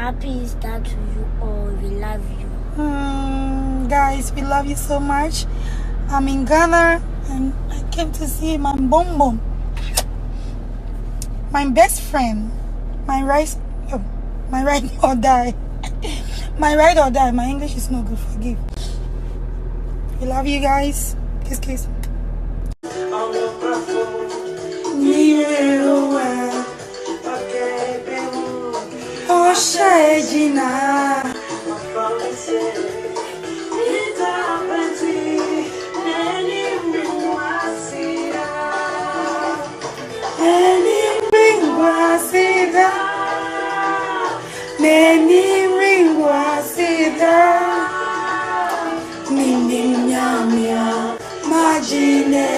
Happy Easter to you all. We love you. Guys, we love you so much. I'm in Ghana and I came to see my bonbon, my best friend, my ride or die. My ride or die. My English is no good, forgive. We love you guys. Kiss, kiss. Oh, Shagina. Neni ringwa sida, nini nyamia, majine.